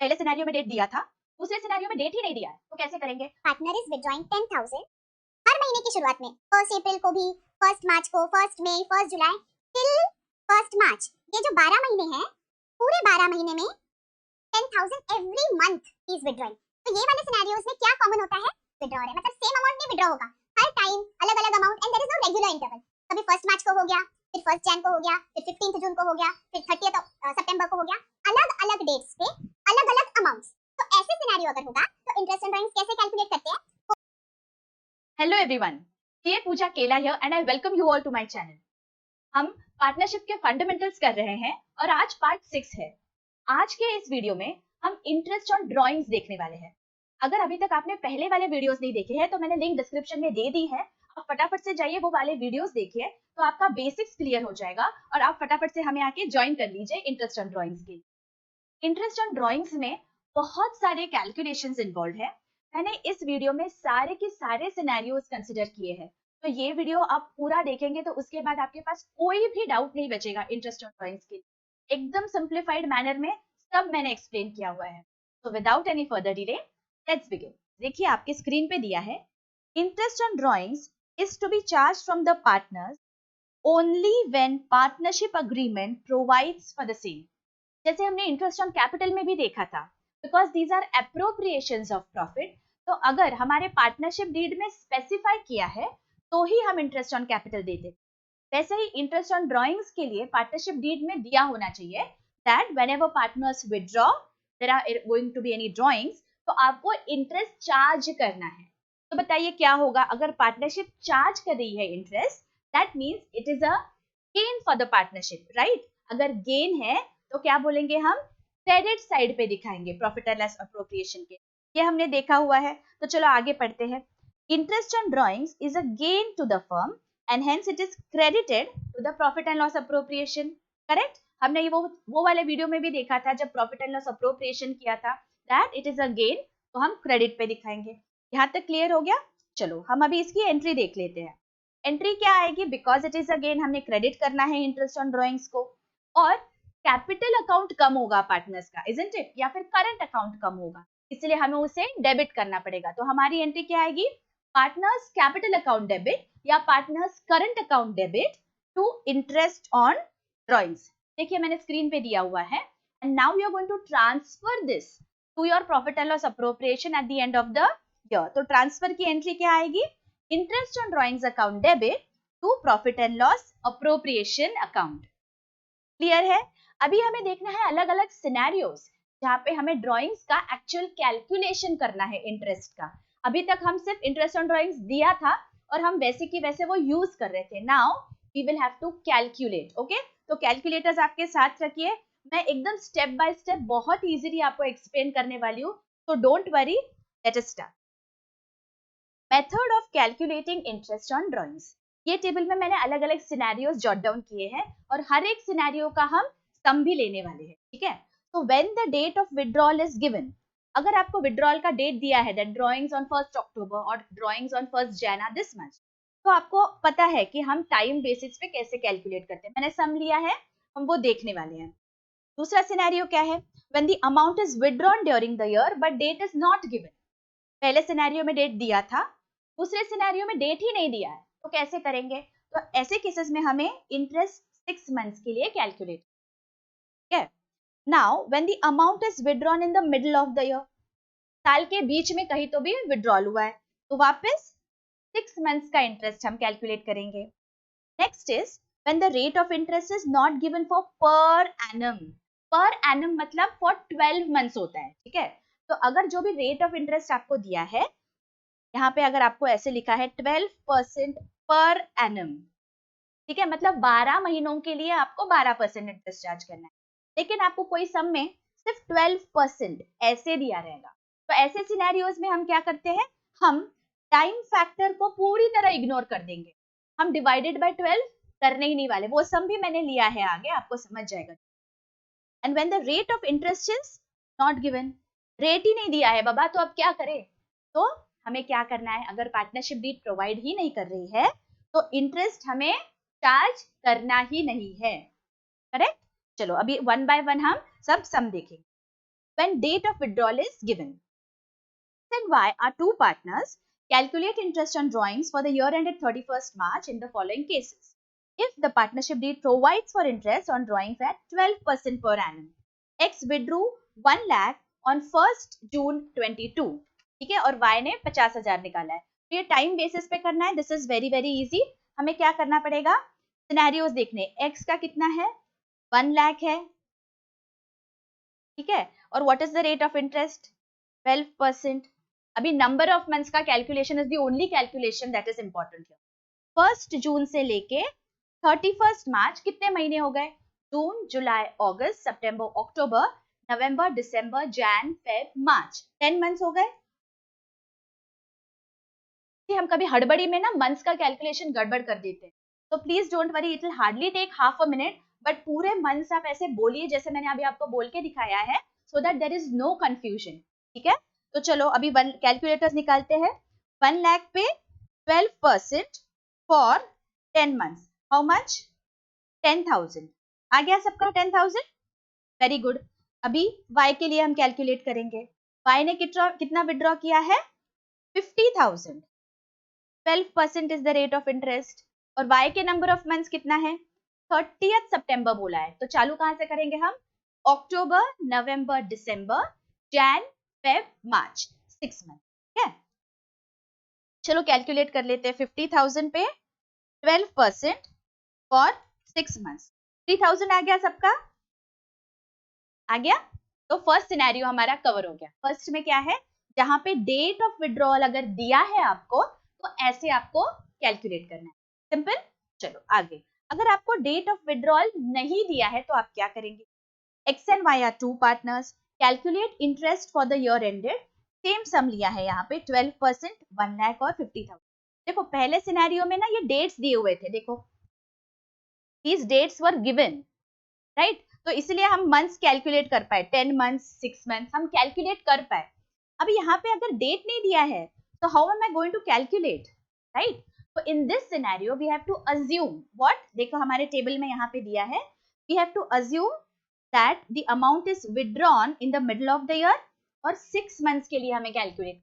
पहले सिनेरियो में डेट दिया था, दूसरे सिनेरियो में डेट ही नहीं दिया है, तो कैसे करेंगे? पार्टनर इज विड्रॉइंग 10,000 हर महीने की शुरुआत में, 1 अप्रैल को भी, 1 मार्च को, 1 मई, 1 जुलाई टिल 1 मार्च। ये जो 12 महीने हैं, पूरे 12 महीने में 10,000 एवरी मंथ इज विड्रॉइंग। तो ये वाले सिनेरियोस में क्या कॉमन होता है? विड्रॉ है, मतलब सेम अमाउंट नहीं विड्रॉ होगा, हर टाइम अलग अलग amount and there is no regular interval. कभी 1 मार्च को हो गया, फिर 1 जनवरी को हो गया, फिर 15 जून को हो गया, फिर 30 सितंबर को हो गया, अलग अलग डेट्स पे अलग अलग अमाउंट्स। तो ऐसे सिनेरियो अगर होगा तो इंटरेस्ट एंड ड्राइंग्स कैसे कैलकुलेट करते हैं? हेलो एवरीवन, ये Pooja Kela here and I welcome you all to my channel. हम पार्टनरशिप के फंडामेंटल्स कर रहे हैं और आज पार्ट 6 है। आज के इस वीडियो में हम इंटरेस्ट ऑन ड्राइंग्स देखने वाले हैं। अगर अभी तक आपने पहले वाले वीडियोस नहीं देखे हैं तो मैंने लिंक डिस्क्रिप्शन में दे दी है, आप फटाफट से जाइए वो वाले वीडियोस देखिए, तो आपका बेसिक्स क्लियर हो जाएगा और आप फटाफट से हमें आके ज्वाइन कर लीजिए इंटरेस्ट ऑन ड्राइंग्स के। इंटरेस्ट ऑन ड्राइंग्स में बहुत सारे कैलकुलेशंस इन्वॉल्व है। मैंने इस वीडियो में सारे के सारे सिनेरियोज कंसिडर किए हैं, तो ये वीडियो आप पूरा देखेंगे तो उसके बाद आपके पास कोई भी डाउट नहीं बचेगा इंटरेस्ट ऑन ड्राइंग्स के। एकदम सिंप्लीफाइड मैनर में सब मैंने एक्सप्लेन किया हुआ है। तो without any further delay let's begin. देखिए आपके स्क्रीन पे दिया है, interest on drawings is to be charge from the partners only when partnership agreement provides for the same. जैसे हमने इंटरेस्ट ऑन कैपिटल में भी देखा था, because these are appropriations of profit. तो अगर हमारे पार्टनरशिप डीड में स्पेसिफाई किया है तो ही हम इंटरेस्ट ऑन कैपिटल देते। वैसे ही इंटरेस्ट ऑन ड्राइंग्स के लिए पार्टनरशिप डीड में दिया होना चाहिए that whenever partners withdraw there are going to be any drawings, तो आपको इंटरेस्ट चार्ज करना है। तो बताइए क्या होगा अगर पार्टनरशिप चार्ज कर रही है interest, that means it is a gain for the partnership, right? अगर गेन है तो क्या बोलेंगे हम? क्रेडिट साइड पे दिखाएंगे प्रॉफिट एंड लॉस अप्रोप्रिएशन के। ये हमने देखा हुआ है, तो चलो आगे पढ़ते हैं। Interest on drawings is a gain to the firm and hence it is credited to the profit and loss appropriation. Correct? हमने ये वो वाले वीडियो में भी देखा था जब प्रॉफिट एंड लॉस अप्रोप्रिएशन किया था, that it is a gain, तो हम क्रेडिट पे दिखाएंगे। यहाँ तक क्लियर हो गया? चलो हम अभी इसकी एंट्री देख लेते हैं। एंट्री क्या आएगी? Because it is a gain हमने क्रेडिट करना है इंटरेस्ट ऑन ड्राइंग्स को, और कैपिटल अकाउंट कम होगा पार्टनर्स का, इजंट इट? या फिर करंट अकाउंट कम होगा, इसलिए हमें उसे डेबिट करना पड़ेगा। तो हमारी एंट्री क्या आएगी? पार्टनर्स कैपिटल अकाउंट डेबिट या partners current account debit to interest on drawings. देखिए मैंने स्क्रीन पे दिया हुआ है, and now you are going to transfer this to your profit and loss appropriation at the end of the year. तो transfer की entry क्या आएगी? Interest on drawings account debit to profit and loss appropriation account. Clear है? अभी हमें देखना है अलग अलग सिनेरियोस जहाँ पे हमें ड्राइंग्स का एक्चुअल कैलकुलेशन करना है इंटरेस्ट का। अभी तक हम सिर्फ इंटरेस्ट ऑन ड्राइंग्स दिया था और हम वैसे की वैसे वो यूज कर रहे थे। Now we will have to calculate. Okay, तो कैलकुलेटर्स आपके साथ रखिए, मैं एकदम स्टेप बाय स्टेप बहुत इजीली आपको एक्सप्लेन करने वाली हूँ, तो don't worry, let us start. Method of calculating interest on drawings. ये टेबल में मैंने अलग अलग सिनेरियोस जॉट डाउन किए हैं और हर एक सिनेरियो का हम सम भी लेने वाले हैं, ठीक है? तो when the date of withdrawal is given, अगर आपको विड्रॉल का डेट दिया है दैट ड्राइंग्स ऑन 1 अक्टूबर और drawings on 1 January this month, तो आपको पता है कि हम टाइम बेसिस पे कैसे कैलकुलेट करते हैं। मैंने सम लिया है, हम वो देखने वाले हैं। दूसरा सिनेरियो क्या है? When the amount is withdrawn during the year but date is not given. पहले सिनेरियो में डेट दिया था, दूसरे सिनेरियो में डेट ही नहीं दिया है, तो कैसे करेंगे? तो ऐसे केसेस में हमें इंटरेस्ट 6 मंथ्स के लिए कैलकुलेट, ठीक है? Now when the amount is withdrawn in the middle of the year, साल के बीच में कहीं तो भी विड्रॉल हुआ है, तो वापस 6 मंथ्स का इंटरेस्ट हम कैलकुलेट करेंगे। Next is when the rate of interest is not given for per annum. Per annum मतलब फॉर 12 मंथ्स होता है, ठीक है? तो अगर जो भी रेट ऑफ इंटरेस्ट आपको दिया है, यहाँ पे अगर आपको ऐसे लिखा है 12% पर एनम, ठीक है? मतलब 12 महीनों के लिए आपको 12% इंटरेस्ट चार्ज करना है, लेकिन आपको कोई सम में सिर्फ 12% ऐसे दिया रहेगा। तो ऐसे सिनेरियोज में हम क्या करते हैं? हम टाइम फैक्टर को पूरी तरह इग्नोर कर देंगे, हम डिवाइडेड बाय 12 करने ही नहीं वाले। वो सम भी मैंने लिया है आगे, आपको समझ जाएगा। And when the rate of interest is not given, rate ही नहीं दिया है बाबा, तो अब क्या करें? तो हमें क्या करना है? अगर पार्टनरशिप डीड प्रोवाइड ही नहीं कर रही है तो इंटरेस्ट हमें चार्ज करना ही नहीं है, करेक्ट? चलो अभी वन बाय वन हम सब सम देखेंगे। when date of withdrawal is given. X and Y are two partners. Calculate interest on drawings for the year ended 31st March in the following cases. If the partnership deed provides for interest on drawings at 12% per annum, X withdrew 1 lakh on 1st June 22, ठीक है, और Y ने 50,000 निकाला है. तो ये time basis पे करना है. This is very very easy. हमें क्या करना पड़ेगा, सिनेरियोज देखने. X का कितना है, 1 लाख है, ठीक है, और what is the rate of interest, 12%. अभी नंबर ऑफ मंथ्स का calculation is the only calculation that is important here. 1st जून से लेके 31st मार्च कितने महीने हो गए, जून, जुलाई, अगस्त, सितंबर, अक्टूबर, नवंबर, दिसंबर, जैन, फेब, मार्च, 10 मंथ्स हो गए. हम कभी हड़बड़ी में ना मंथ्स का कैलकुलेशन गड़बड़ कर देते हैं, तो please don't worry, it will hardly take half a minute, but पूरे मंथ्स आप ऐसे बोलिए जैसे मैंने अभी आपको बोल के दिखाया है, so that there is no confusion. ठीक है, तो चलो अभी कैलकुलेटर्स निकालते हैं. 1 लाख पे 12% फॉर 10 मंथ्स, हाउ मच, 10,000. आ गया सबका 10,000. Very good. अभी y के लिए हम कैलकुलेट करेंगे. y ने कितना विड्रॉ किया है, 50,000. 12% is the rate of interest, और y के नंबर ऑफ मंथ्स कितना है, 30th सितंबर बोला है. तो चालू कहां से करेंगे हम, अक्टूबर, नवंबर, दिसंबर, जैन, फेब, मार्च, 6 मंथ. ठीक है, चलो कैलकुलेट कर लेते हैं. 50,000 पे 12% फॉर 6 मंथ्स, 3,000 आ गया सबका, आ गया. तो फर्स्ट सिनेरियो हमारा कवर हो गया. फर्स्ट में क्या है, जहां पे डेट ऑफ विड्रॉल अगर दिया है आपको, तो ऐसे आपको कैलकुलेट करना है. सिंपल. चलो आगे. अगर आपको डेट ऑफ विड्रॉल नहीं दिया है तो आप क्या करेंगे, X and Y are two partners. Calculate interest for the year ended. Same sum लिया है यहाँ पे 12%, 1 लाख और 50,000. देखो पहले सिनेरियो में ना ये डेट्स दिए हुए थे, देखो these dates were given, right. तो इसलिए हम मंथ्स कैलकुलेट कर पाए, 10 मंथ्स, 6 मंथ्स हम कैलकुलेट कर पाए. अब यहाँ पे अगर डेट नहीं दिया है तो how am I going to calculate, right. तो in this scenario we have to assume what, देखो हमारे टेबल में यहाँ पे दिया है, we have to assume that the amount is withdrawn in the middle of the year, और 6 months के लिए हमें कैलकुलेट.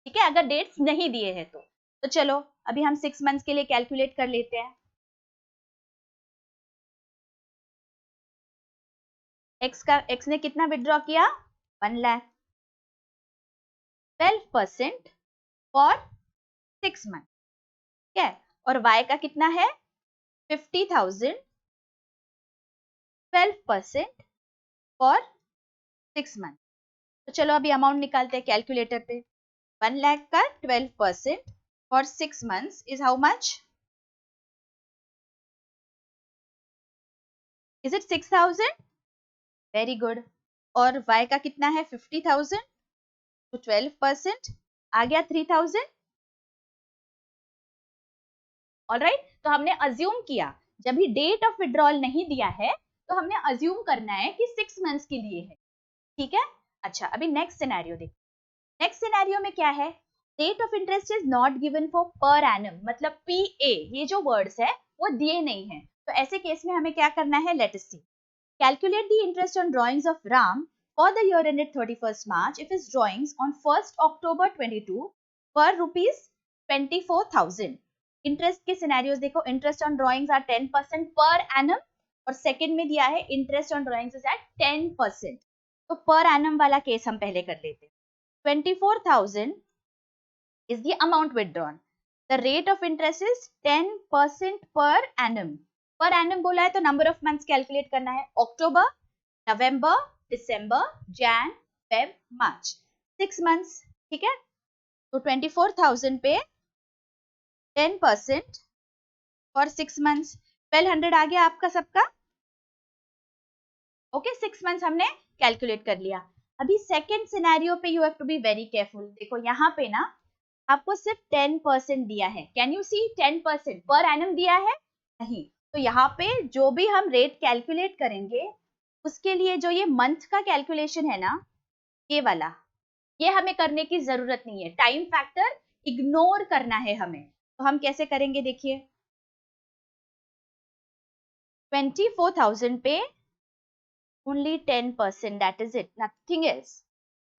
ठीक है, अगर डेट्स नहीं दिए हैं तो चलो अभी हम 6 मंथ्स के लिए कैलकुलेट कर लेते हैं. एक्स ने कितना विड्रॉ किया, 1 लाख. 12% for 6 month. ठीक है, और y का कितना है, 50,000. 12% फॉर 6 मंथ. तो चलो अभी अमाउंट निकालते हैं कैलकुलेटर पे. 1 लाख का 12% for 6 months is how much, is it 6,000. Very good. और y का कितना है, 50,000. तो 12% आ गया 3,000. ऑलराइट. तो हमने अज्यूम किया, जब भी डेट ऑफ विड्रॉल नहीं दिया है तो हमने अज्यूम करना है कि 6 मंथ्स के लिए है. ठीक है. अच्छा अभी नेक्स्ट सिनेरियो देखो. नेक्स्ट सिनेरियो में क्या है, rate of interest is not given for per annum, मतलब PA, ये जो वर्ड्स है वो दिए नहीं है. तो ऐसे केस में हमें क्या करना है, let us see. Calculate the interest on drawings of Ram for the year ended 31st March if his drawings on 1st October 22 were rupees 24,000. Interest के सिनेरियोज देखो, interest on drawings are 10% per annum, और second में दिया है interest on drawings is at 10%. तो per annum वाला case हम पहले कर लेते हैं. 24,000 is the amount withdrawn. The rate of interest is 10% per annum. Per annum बोला है तो नंबर ऑफ मंथ्स कैलकुलेट करना है, अक्टूबर, नवंबर, दिसंबर, जैन, फेब, मार्च, 6 मंथ्स. ठीक है, तो 24,000 पे 10% फॉर 6 मंथ्स, 1200 आ गया आपका सबका. ओके, 6 मंथ्स हमने कैलकुलेट कर लिया. अभी सेकंड सिनेरियो पे you have to be very careful. देखो यहाँ पे ना आपको सिर्फ 10% दिया है. Can you see, 10% per annum दिया है नहीं. तो यहाँ पे जो भी हम रेट कैलकुलेट करेंगे उसके लिए जो ये मंथ का कैलकुलेशन है ना, ये वाला, ये हमें करने की जरूरत नहीं है. टाइम फैक्टर इग्नोर करना है हमें. तो हम कैसे करेंगे, देखिए 24,000 पे only 10%, that is it, nothing else.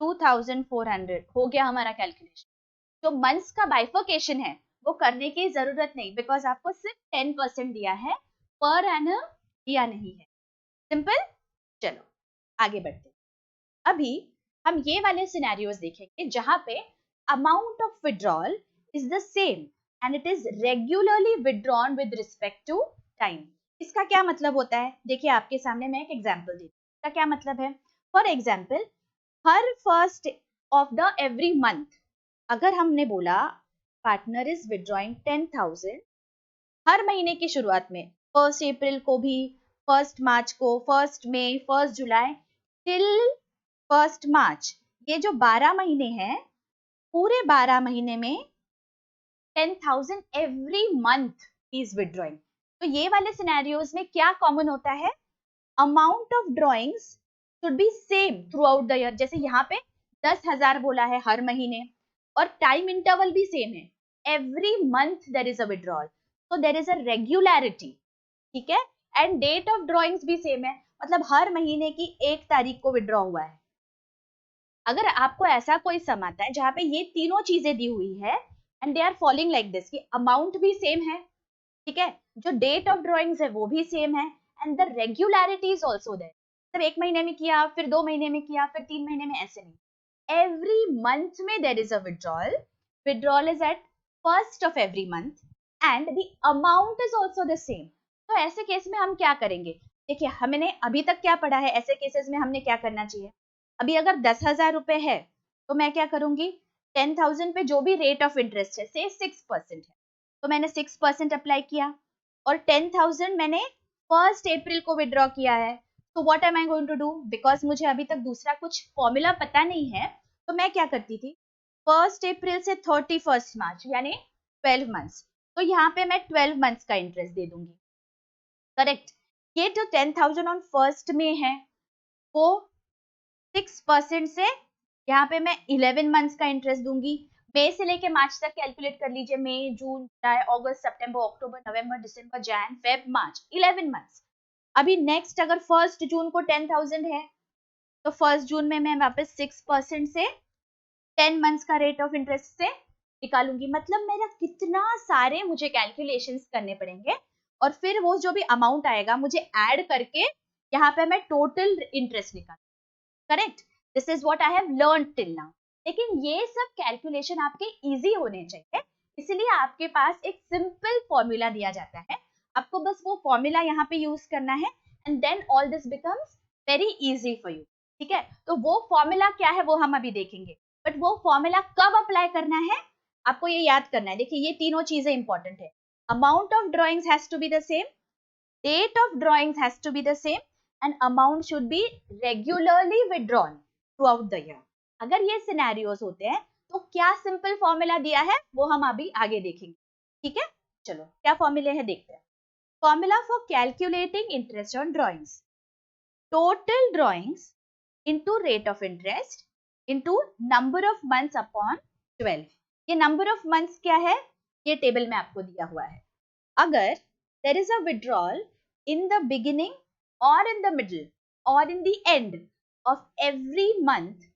2400 हो गया हमारा कैलकुलेशन। जो मंथ्स का बाइफर्केशन है वो करने की जरूरत नहीं, बिकॉज आपको सिर्फ 10% दिया है, पर एनम दिया नहीं है। सिंपल। चलो आगे बढ़ते हैं। अभी हम ये वाले सिनेरियोज देखेंगे जहां पे amount of withdrawal is the same and it is regularly withdrawn with respect to time. इसका क्या मतलब होता है? देखिए आपके सामने मैं एक एग्जांपल देती हूँ। इसका क्या मतलब है? For example, her first of the every month अगर हमने बोला पार्टनर इज विड्रॉइंग 10,000 हर महीने की शुरुआत में, 1 अप्रैल को भी, 1 मार्च को, 1 मई, 1 जुलाई, टिल 1 मार्च, ये जो 12 महीने हैं, पूरे 12 महीने में 10,000 एवरी मंथ इज विड्रॉइंग। तो ये वाले सिनेरियोज में क्या कॉमन होता है? Amount of drawings should be same throughout the year. जैसे यहाँ पे 10,000 बोला है हर महीने, और टाइम इंटरवल भी सेम है, every month there is a withdrawal, so there is a regularity, ठीक है। एंड डेट ऑफ ड्रॉइंग्स भी सेम है, मतलब हर महीने की 1 तारीख को विड्रॉ हुआ है। अगर आपको ऐसा कोई सम आता है जहां पे ये तीनों चीजें दी हुई है and they are following like this, कि अमाउंट भी सेम है, ठीक है, जो डेट ऑफ ड्रॉइंग्स है वो भी सेम है, and the regularity is also there, सिर्फ 1 महीने में किया, फिर 2 महीने में किया, फिर 3 महीने में, ऐसे नहीं। एवरी मंथ में there is a withdrawal, withdrawal is at first of every month and the amount is also the same. तो ऐसे केस में हम क्या करेंगे? देखिए हमने अभी तक क्या पढ़ा है, ऐसे केसेस में हमने क्या करना चाहिए? अभी अगर 10,000 रुपए है तो मैं क्या करूंगी? 10,000 पे जो भी रेट ऑफ इंटरेस्ट है, से 6% है, तो मैंने 6% अप्लाई किया, और 10,000 मैंने 1 अप्रैल को विड्रॉ किया है। तो what am I going to do? Because मुझे अभी तक दूसरा कुछ फॉर्मूला पता नहीं है, तो मैं क्या करती थी, 1 अप्रैल से 31 मार्च यानी 12 मंथ्स, तो यहाँ पे मैं 12 मंथ्स का इंटरेस्ट दे दूंगी, करेक्ट। ये जो 10,000 ऑन फर्स्ट में है वो 6% से, यहाँ पे मैं 11 मंथ्स का इंटरेस्ट दूंगी। मई से लेके मार्च तक कैलकुलेट कर लीजिए, मई, June, July, August, September, October, नवंबर, दिसंबर, जैन, फेब, मार्च, 11 मंथ्स। अभी नेक्स्ट अगर 1 जून को 10,000 है तो 1 जून में मैं वापस 6% से 10 मंथ्स का रेट ऑफ इंटरेस्ट से निकालूंगी। मतलब मेरा कितना सारे मुझे कैलकुलेशंस करने पड़ेंगे, और फिर वो जो भी अमाउंट आएगा मुझे ऐड करके यहाँ पे मैं टोटल इंटरेस्ट निकाल, correct. This is what I have learned till now. लेकिन ये सब कैलकुलेशन आपके इजी होने चाहिए, इसलिए आपके पास एक सिंपल फॉर्मूला दिया जाता है, आपको बस वो फॉर्मूला यहाँ पे यूज करना है, and then all this becomes very easy for you, ठीक है। तो वो फॉर्मूला क्या है वो हम अभी देखेंगे, बट वो फॉर्मूला कब अप्लाई करना है आपको ये याद करना है। देखिए ये तीनों चीजें इंपॉर्टेंट है, amount of drawings has to be the same, date of drawings has to be the same, and amount should be regularly withdrawn throughout the year। अगर ये सिनेरियोस होते हैं तो क्या सिंपल फॉर्मूला दिया है वो हम अभी आगे देखेंगे, ठीक है। चलो क्या फॉर्मूले है देखते हैं। Formula for calculating interest on drawings, total drawings into rate of interest into number of months upon 12। ये number of months क्या है? ये टेबल में आपको दिया हुआ है। अगर there is a withdrawal in the beginning or in the middle or in the end of every month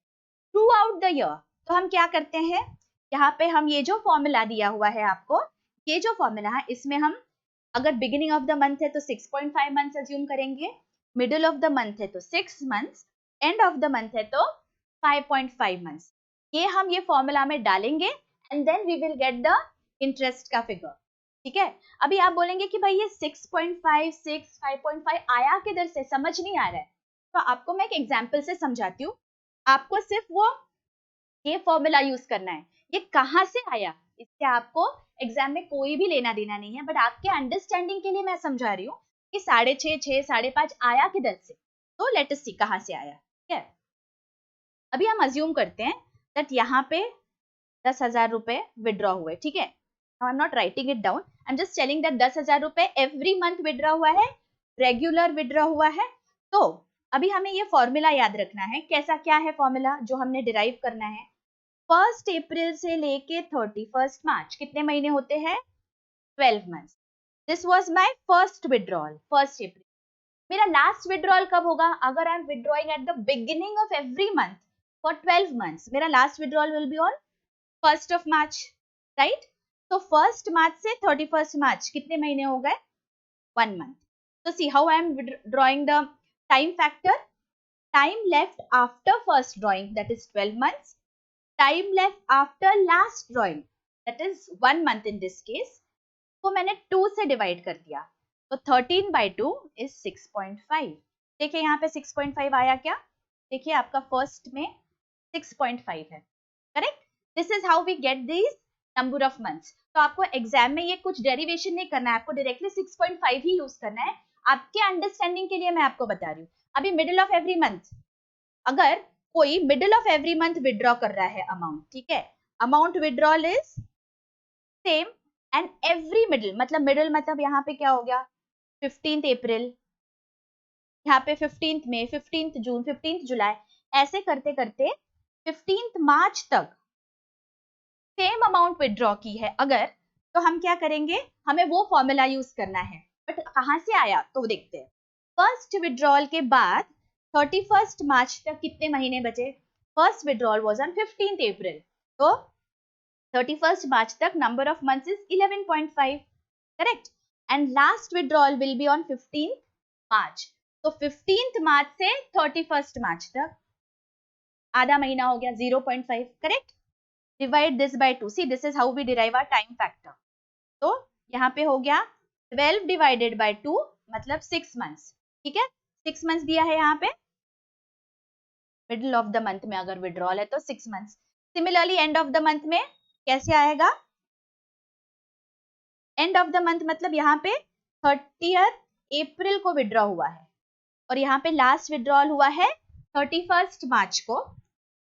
throughout the year, तो हम क्या करते हैं, यहाँ पे हम ये जो फॉर्मूला दिया हुआ है आपको, ये जो फॉर्मूला है इसमें हम अगर बिगिनिंग ऑफ द मंथ है तो 6.5 मंथ्स अज्यूम करेंगे, मिडिल ऑफ द मंथ है तो 6 months, and of the month है तो 5.5 मंथ्स। ये हम ये फॉर्मूला में डालेंगे and then we will get the interest का फिगर, ठीक है। अभी आप बोलेंगे कि भाई ये 6.5, 6, 5.5 आया किधर से, समझ नहीं आ रहा है, तो आपको मैं एक एग्जांपल से समझाती हूँ। आपको सिर्फ वो ये फॉर्मूला यूज करना है, ये कहाँ से आया इससे आपको एग्जाम में कोई भी लेना देना नहीं है, बट आपके अंडरस्टैंडिंग के लिए मैं समझा रही हूँ कि 6.5, 6, 5.5 आया किधर से, तो लेट अस सी कहाँ से आया, ठीक है। अभी हम अज्यूम करते हैं दैट यहाँ पे 10,000 रुपए विड्रॉ हुए, ठीक है। I am not writing it down, I am just telling that 10,000 रुपए एवरी मंथ विड्रॉ हुआ है, रेगुलर विड्रॉ हुआ है। तो अभी हमें ये फॉर्मूला याद रखना है, कैसा क्या है फॉर्मूला जो हमने डिराइव करना है। 1 अप्रैल से लेके 31 मार्च कितने महीने होते हैं? 12 months. This was my first withdrawal, 1 April. मेरा लास्ट विड्रॉल कब होगा? अगर I am withdrawing at the beginning of every month for 12 months, मेरा last withdrawal will be on 1st of March, right? तो 1st March से 31st March कितने महीने हो गए? 1 month. So see how I am drawing the time factor. Time left after first drawing, that is 12 months. Time left after last drawing, that is 1 month in this case. को मैंने 2 से divide कर दिया, तो 13/2 is 6.5. देखिए यहाँ पे 6.5 आया क्या? देखिए आपका फर्स्ट में 6.5 है, correct? This is how we get this number of months. तो आपको एग्जाम में ये कुछ डेरिवेशन नहीं करना है, आपको डायरेक्टली 6.5 ही यूज करना है. आपके अंडरस्टैंडिंग के लिए मैं आपको बता रही हूँ. अभी मिडिल ऑफ एवरी मंथ, अगर कोई middle of every month withdraw कर रहा है अमाउंट, ठीक है, amount withdrawal is same and every middle, मतलब मिडिल मतलब यहाँ पे क्या हो गया? 15th अप्रैल, यहाँ पे 15th मई, 15th जून, 15th जुलाई, ऐसे करते करते 15th मार्च तक सेम अमाउंट विड्रॉ की है अगर, तो हम क्या करेंगे? हमें वो फॉर्मूला यूज करना है. बट कहां से आया तो देखते हैं. फर्स्ट विड्रॉल के बाद 31st मार्च तक कितने महीने बचे? First withdrawal was on 15th अप्रैल, तो 31st मार्च तक number of months is 11.5, correct? And last withdrawal will be on 15th मार्च. तो 15th मार्च से 31st मार्च तक आधा महीना हो गया, 0.5, correct? Divide this by 2. See, this is how we derive our time factor. तो यहाँ पे हो गया 12 divided by 2 मतलब 6 months, ठीक है? 6 months दिया है यहाँ पे. मिडिल ऑफ द मंथ में अगर विड्रॉल है तो 6 months. Similarly and of the month में कैसे आएगा? एंड ऑफ द मंथ मतलब यहाँ पे 30th अप्रैल को विड्रॉ हुआ है और यहाँ पे लास्ट विड्रॉल हुआ है 31st मार्च को.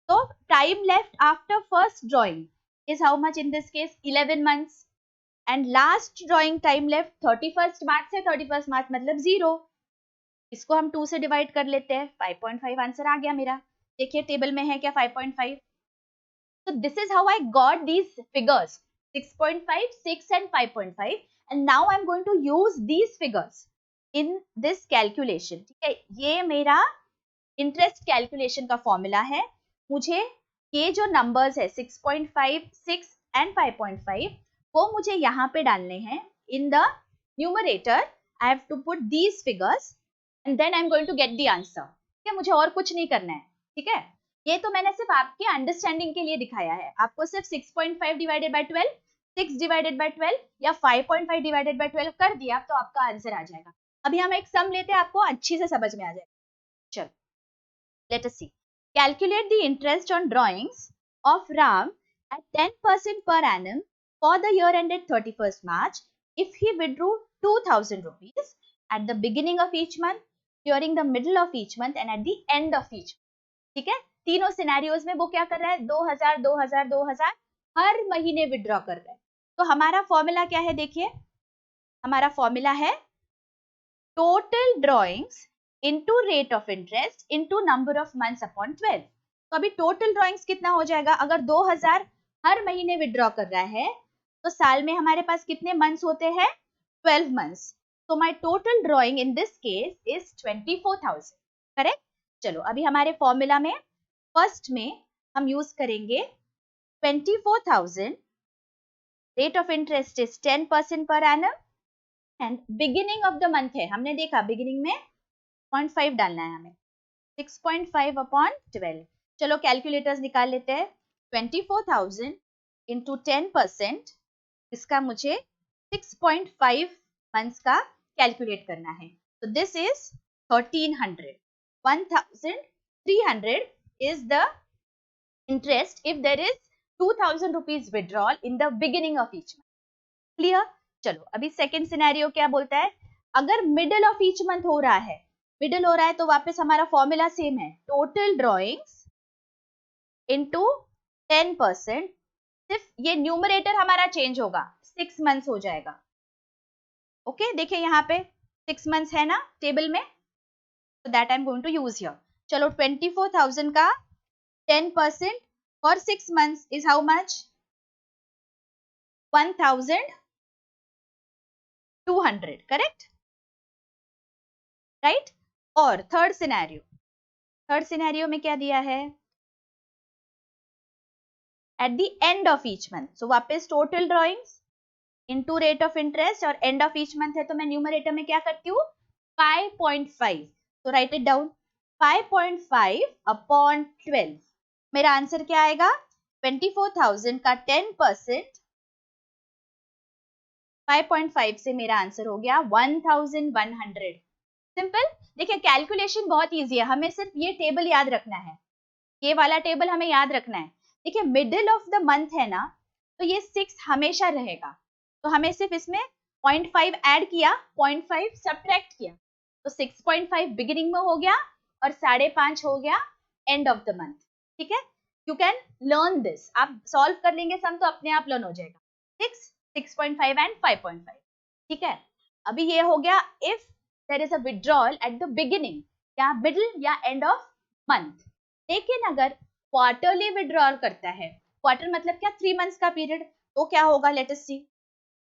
So time left after first drawing is how much in this case? 11 months. And last drawing time left 31st March से 31st March मतलब 0. इसको हम 2 से डिवाइड कर लेते हैं, 5.5 आंसर आ गया मेरा. देखिए टेबल में है क्या 5.5. So this is how I got these figures 6.5, 6 and 5.5 and now I'm going to use these figures in this calculation. ठीक है, ये मेरा इंटरेस्ट कैलकुलेशन का फॉर्मूला है. मुझे ये जो नंबर्स है 6.5, 6 एंड 5.5 वो मुझे यहाँ पे डालने हैं. In the numerator I have to put these figures and then I am going to get the answer. ठीक है, मुझे और कुछ नहीं करना है. ठीक है, ये तो मैंने सिर्फ आपके अंडरस्टैंडिंग के लिए दिखाया है. आपको सिर्फ 6.5 डिवाइडेड बाय 12, 6 डिवाइडेड बाय 12 या 5.5 डिवाइडेड बाय 12 कर दिया तो आपका आंसर आ जाएगा. अभी हम एक सम लेते हैं, आपको अच्छी से समझ में आ जाएगा. चलो let us see. Calculate the interest on drawings of Ram at 10% per annum for the year ended 31st March if he withdrew 2000 rupees at the beginning of each month, during the middle of each month and at the end of each month. ठीक है, तीनों scenarios में वो क्या कर रहा है? 2000 2000 2000 हर महीने विड्रॉ कर रहा है. तो हमारा फॉर्मूला क्या है? देखिए हमारा फॉर्मूला है total drawings into rate of interest into number of months upon 12. तो अभी टोटल ड्रॉइंग्स कितना हो जाएगा? अगर 2000 हर महीने विड्रॉ कर रहा है तो साल में हमारे पास कितने मंथ्स होते हैं? 12 मंथ्स. तो my total drawing in this case is 24,000, correct? चलो अभी हमारे फॉर्मूला में फर्स्ट में हम यूज करेंगे 24,000. Rate of interest is 10% per annum and beginning of the month है, हमने देखा बिगिनिंग में 0.5 डालना है हमें. 6.5 अपॉन 12. चलो कैलकुलेटर्स निकाल लेते हैं. 24,000 इंटू 10%, इसका मुझे 6.5 मंथ्स का कैलकुलेट करना है. तो this is 1300. 1300 is the interest if there is 2000 rupees withdrawal in the beginning of each month. Clear? चलो अभी सेकेंड सिनेरियो क्या बोलता है? अगर मिडिल ऑफ ईच मंथ हो रहा है, मिडिल हो रहा है तो वापस हमारा फॉर्मूला सेम है, टोटल ड्रॉइंग्स इनटू 10%. सिर्फ ये न्यूमरेटर हमारा चेंज होगा, 6 मंथ्स हो जाएगा. ओके देखिए यहाँ पे 6 मंथ्स है ना टेबल में, तो that I am going to use here. चलो 24,000 का 10% for 6 months is how much? 1,200, correct? Right. और थर्ड सिनेरियो में क्या दिया है, at the end of each month, so वापस total drawings into rate of interest, और एंड ऑफ ईच मंथ है तो मैं न्यूमरेटर में क्या करती हूँ 5.5, तो राइट इट डाउन 5.5 अपॉन 12, मेरा आंसर क्या आएगा 24,000 का 10%, 5.5 से मेरा आंसर हो गया 1,100। सिंपल। देखिए कैलकुलेशन बहुत इजी है, हमें सिर्फ ये टेबल याद रखना है, ये वाला टेबल हमें याद रखना है। देखिए मिडिल ऑफ द मंथ है ना, तो ये 6 हमेशा रहेगा, तो हमें सिर्फ इसमें 0.5 ऐड किया, 0.5 सब्ट्रैक्ट किया, तो 6.5 बिगिनिंग में हो गया और 5.5 हो गया एंड ऑफ द मंथ। ठीक है, यू कैन लर्न दिस, आप सॉल्व कर लेंगे सम तो अपने आप लर्न हो जाएगा। 6.5 एंड 5.5। ठीक है, अभी ये हो गया if there is a withdrawal at the beginning या मिडिल या एंड ऑफ मंथ। लेकिन अगर क्वार्टरली विड्रॉल करता है, क्वार्टर मतलब क्या 3 मंथ्स का पीरियड, तो क्या होगा let us see.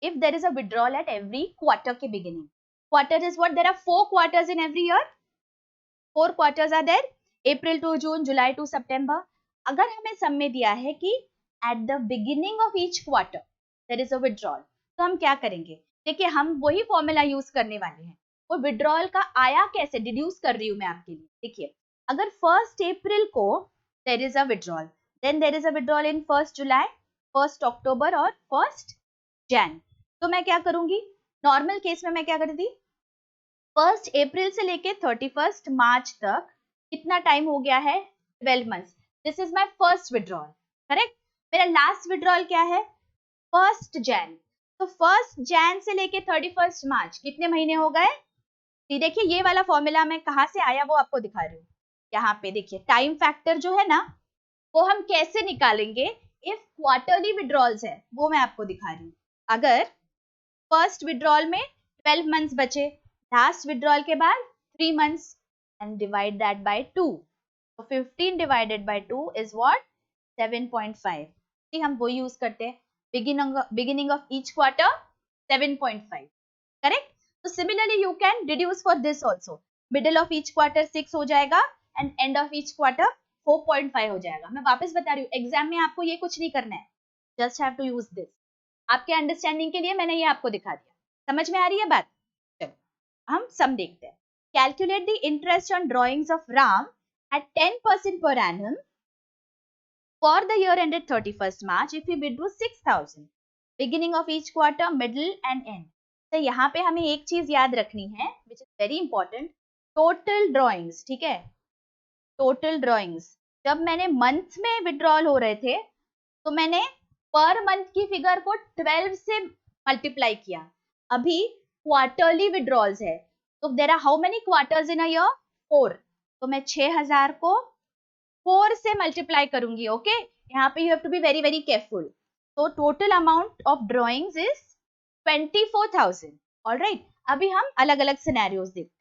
If there is a withdrawal at every quarter के beginning, quarter is what, there are 4 quarters in every year, 4 quarters are there, April to June, July to September. अगर हमें sum में दिया है कि at the beginning of each quarter there is a withdrawal, तो हम क्या करेंगे, देखिए हम वही फॉर्मूला यूज करने वाले हैं। वो विड्रॉल का आया कैसे, डिड्यूस कर रही हूँ मैं आपके लिए। देखिए अगर 1 अप्रैल को there is a withdrawal, then there is a withdrawal in 1st July, 1st October और 1st Jan, तो मैं क्या करूंगी, नॉर्मल केस में मैं क्या करती, 1st अप्रैल से लेके 31st मार्च तक कितना टाइम हो गया है 12 months, this is my first withdrawal, correct. मेरा लास्ट विड्रॉल क्या है 1st Jan, तो 1st Jan से लेके 31st मार्च कितने महीने हो गए। देखिए ये वाला फॉर्मूला मैं कहाँ से आया वो आपको दिखा रही हूँ। यहाँ पे देखिए टाइम फैक्टर जो है ना, वो हम कैसे निकालेंगे इफ क्वार्टरली विड्रॉल्स है, वो मैं आपको दिखा रही हूँ। अगर फर्स्ट विड्रॉल में 12 मंथ्स बचे, लास्ट विड्रॉल के बाद 3 months, and divide that bye 2, तो 15 डिवाइडेड बाय 2 इज व्हाट 7.5। ठीक, हम वो यूज करते हैं, beginning of each quarter 7.5, correct. तो similarly you can deduce for this also, middle of each quarter 6 हो जाएगा and end of each quarter 4.5 हो जाएगा। मैं वापस बता रही हूँ, एग्जाम में आपको ये कुछ नहीं करना है, just have to use this. आपके अंडरस्टैंडिंग के लिए मैंने ये आपको दिखा दिया, समझ में आ रही है बात। चलो हम सम देखते हैं। Calculate the interest on drawings of Ram at 10% per annum for the year ended 31st March if we withdrew 6,000, beginning of each quarter, middle and end। तो यहाँ पे हमें एक चीज याद रखनी है which is very important, total drawings. ठीक है, टोटल ड्रॉइंग्स, जब मैंने मंथ में विड्रॉल हो रहे थे तो मैंने पर मंथ की फिगर को 12 से मल्टीप्लाई किया। अभी क्वार्टरली विड्रॉल्स है, तो there are how many quarters in a year 4, तो मैं 6,000 को 4 से मल्टीप्लाई करूंगी। ओके, यहाँ पे you have to be very very careful. तो total amount of drawings is 24,000। Alright, अभी हम अलग अलग सिनेरियोस देखते हैं।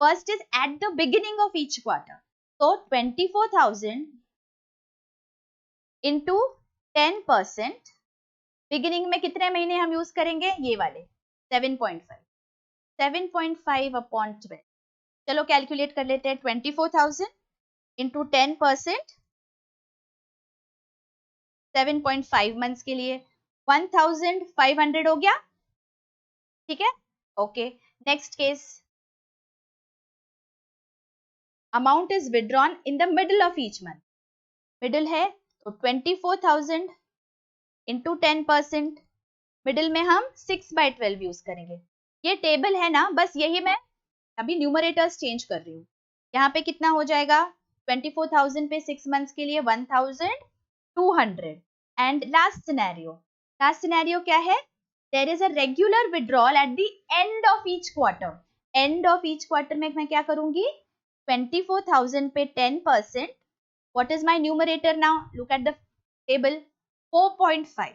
First is at the beginning of each quarter, तो 24,000 इंटू 10%, बिगिनिंग में कितने महीने हम यूज करेंगे, ये वाले 7.5, 7.5 अपॉन 12। चलो कैलकुलेट कर लेते हैं, 24,000 इंटू 10%, 7.5 मंथ्स के लिए 1,500 हो गया। ठीक है, okay. Next case, amount is withdrawn in the middle of each month, middle है तो 24,000 इंटू 10%, मिडिल में हम 6/12 यूज करेंगे। ये टेबल है ना, बस यही मैं अभी न्यूमरेटर्स चेंज कर रही हूँ। यहाँ पे कितना हो जाएगा, 24,000 पे 6 मंथ्स के लिए 1,200। एंड लास्ट सिनेरियो क्या है, there is a regular withdrawal at the end of each quarter. End of each quarter में मैं क्या करूंगी, 24,000 पे 10%, what is my numerator now, look at the table, 4.5,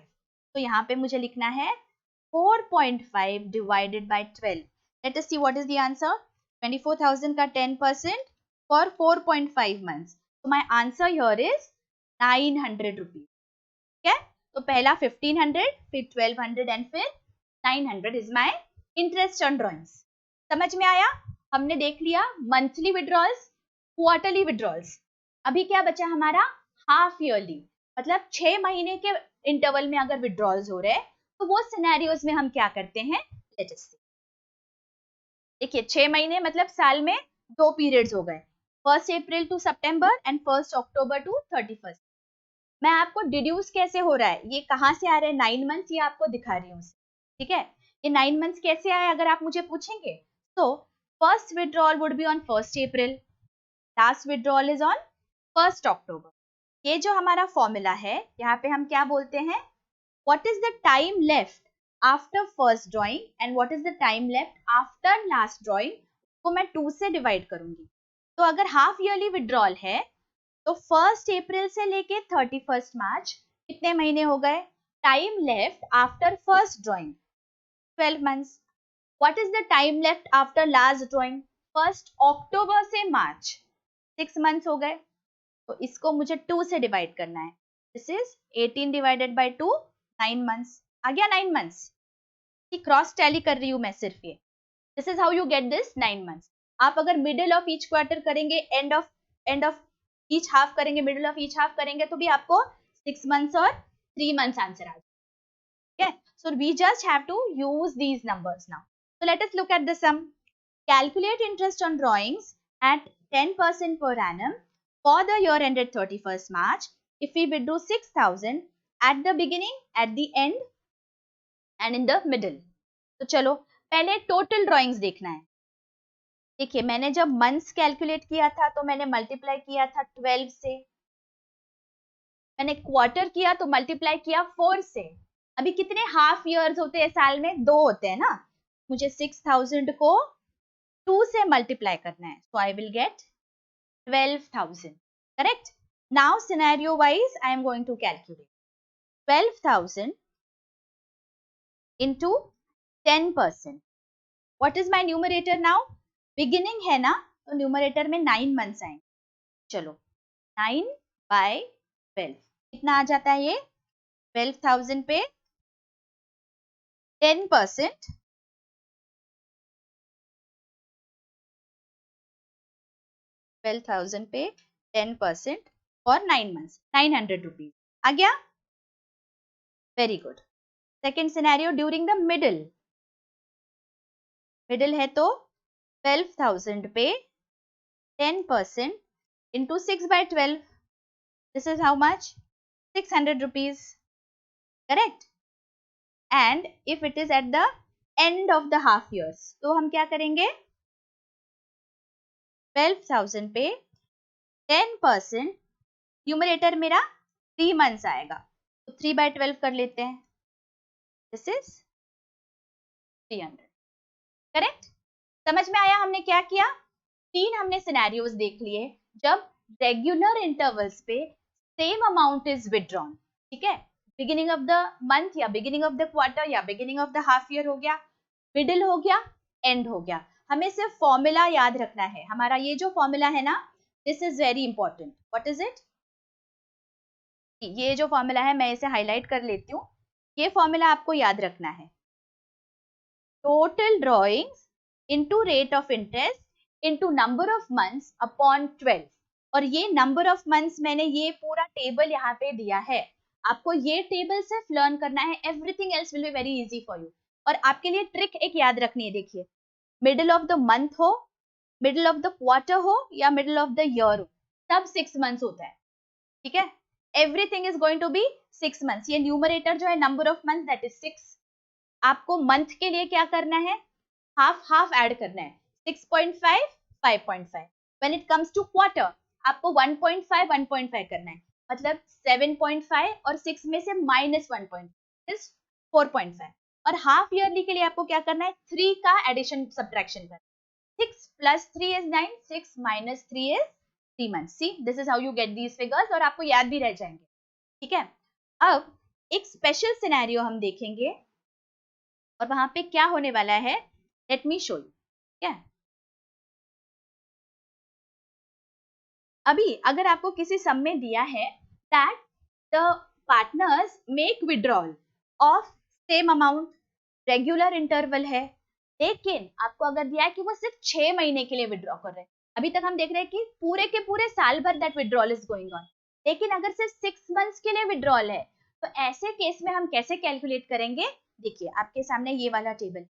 तो यहाँ पे मुझे लिखना है 4.5 divided by 12। Let us see what is the answer, 24,000 का 10% फॉर 4.5 मंथ्स, तो my answer here is 900 rupees. ठीक है, तो पहला 1500, फिर 1200 एंड फिर 900 is my interest on drawings. समझ में आया। हमने देख लिया मंथली विड्रॉल्स, क्वार्टरली विड्रॉल्स। अभी क्या बचा हमारा, हाफ ईयरली, मतलब 6 महीने के इंटरवल में अगर विड्रॉल्स हो रहे हैं तो वो सिनेरियोज में हम क्या करते हैं, लेट अस सी। देखिए 6 महीने मतलब साल में 2 पीरियड्स हो गए, 1 April to September and 1 October to 31। मैं आपको डिड्यूस कैसे हो रहा है, ये कहाँ से आ रहे हैं 9 मंथ्स, ये आपको दिखा रही हूँ, ठीक है। ये 9 मंथ्स कैसे आए अगर आप मुझे पूछेंगे तो first withdrawal would be on 1 April, last withdrawal is on 1 अक्टूबर। ये जो हमारा फॉर्मूला है, यहाँ पे हम क्या बोलते हैं, what is the time left after first drawing and what is the time left after last drawing, को मैं 2 से डिवाइड करूंगी। तो अगर हाफ ईयरली विड्रॉल है तो 1 अप्रैल से लेके 31 मार्च कितने महीने हो गए, time left after first drawing 12 months. What is the time left after last drawing, 1 अक्टूबर से मार्च 6 मंथ्स हो गए। तो इसको मुझे 2 से डिवाइड करना है, this is 18 divided by 2, 9 months आ गया। 9 मंथ्स की क्रॉस टैली कर रही हूं मैं सिर्फ ये, this is how you get this 9 months. आप अगर मिडिल ऑफ ईच क्वार्टर करेंगे, एंड ऑफ ईच हाफ करेंगे, मिडिल ऑफ ईच हाफ करेंगे तो भी आपको 6 मंथ्स और 3 मंथ्स आंसर आ जाए, ठीक है। So we just have to use these numbers now. So let us look at the sum. Calculate interest on drawings at 10% per annum for the year ended 31st March if we withdraw 6,000 at the beginning, at the end and in the middle। तो चलो पहले total drawings देखना है। देखिए मैंने जब months calculate किया था तो मैंने मल्टीप्लाई किया था 12 से, मैंने क्वार्टर किया तो मल्टीप्लाई किया 4 से। अभी कितने हाफ ईयर्स होते हैं साल में, 2 होते हैं ना, मुझे 6,000 को 2 से मल्टीप्लाई करना है, so I will get 12,000, correct। Now scenario wise I am going to calculate 12,000 into 10%। What is my numerator now, beginning है ना, तो न्यूमरेटर में 9 मंथ्स आएंगे। चलो 9 by 12 कितना आ जाता है, ये 12,000 पे 10%, 12,000 पे 10% और 9 मंथ्स 900 रुपीज आ गया, very good. Second scenario during the middle, middle है तो 12,000 पे 10% into 6 by 12, this is how much, 600 rupees, correct। and if it is at the end of the half years तो हम क्या करेंगे, 12,000 पे 10%, न्यूमरेटर मेरा 3 मंथ्स आएगा तो 3 by 12 कर लेते हैं, दिस इज 300, करेक्ट। समझ में आया हमने क्या किया, 3 हमने सिनेरियोज देख लिए जब रेगुलर इंटरवल्स पे सेम अमाउंट इज विड्रॉन, ठीक है। बिगिनिंग ऑफ द मंथ या बिगिनिंग ऑफ द क्वार्टर या beginning of the half year हो गया, मिडिल हो गया, एंड हो गया। हमें सिर्फ फॉर्मूला याद रखना है, हमारा ये जो फॉर्मूला है ना, this is very important. What is it, ये जो फॉर्मूला है मैं इसे हाईलाइट कर लेती हूँ, ये फॉर्मूला आपको याद रखना है, total drawings into rate of interest into number of months upon 12। और ये नंबर ऑफ मंथ्स मैंने ये पूरा टेबल यहाँ पे दिया है, आपको ये टेबल सिर्फ लर्न करना है, everything else will be very easy for you. और आपके लिए ट्रिक एक याद रखनी है, देखिए मिडिल ऑफ द मंथ हो, मिडिल ऑफ द क्वार्टर हो या मिडिल ऑफ द ईयर हो, सब 6 मंथ्स होता है, ठीक है। Everything is going to be 6 months. ये न्यूमरेटर जो है number of month that is 6, आपको मंथ के लिए क्या करना है, हाफ हाफ ऐड करना है, 6.5 5.5। When it comes to quarter आपको 1.5 1.5 करना है, मतलब 7.5 और 6 में से -1 इज 4.5। और हाफ ईयरली के लिए आपको क्या करना है, 3 का एडिशन सब्ट्रैक्शन करना है, 6 + 3 is 9, 6 - 3 is 3 months। See, this is how you get these figures और आपको याद भी रह जाएंगे, ठीक है। अब एक स्पेशल सिनेरियो हम देखेंगे और वहां पे क्या होने वाला है, लेट मी शो यू, ठीक है। अभी अगर आपको किसी सम में दिया है that the partners make withdrawal of same amount, regular interval है, लेकिन आपको अगर दिया है कि वो सिर्फ 6 महीने के लिए विड्रॉ कर रहे हैं, अभी तक हम देख रहे हैं कि पूरे के पूरे साल भर that withdrawal is going on, लेकिन अगर सिर्फ 6 मंथ्स के लिए विड्रॉल है तो ऐसे केस में हम कैसे कैलकुलेट करेंगे? देखिए आपके सामने ये वाला table,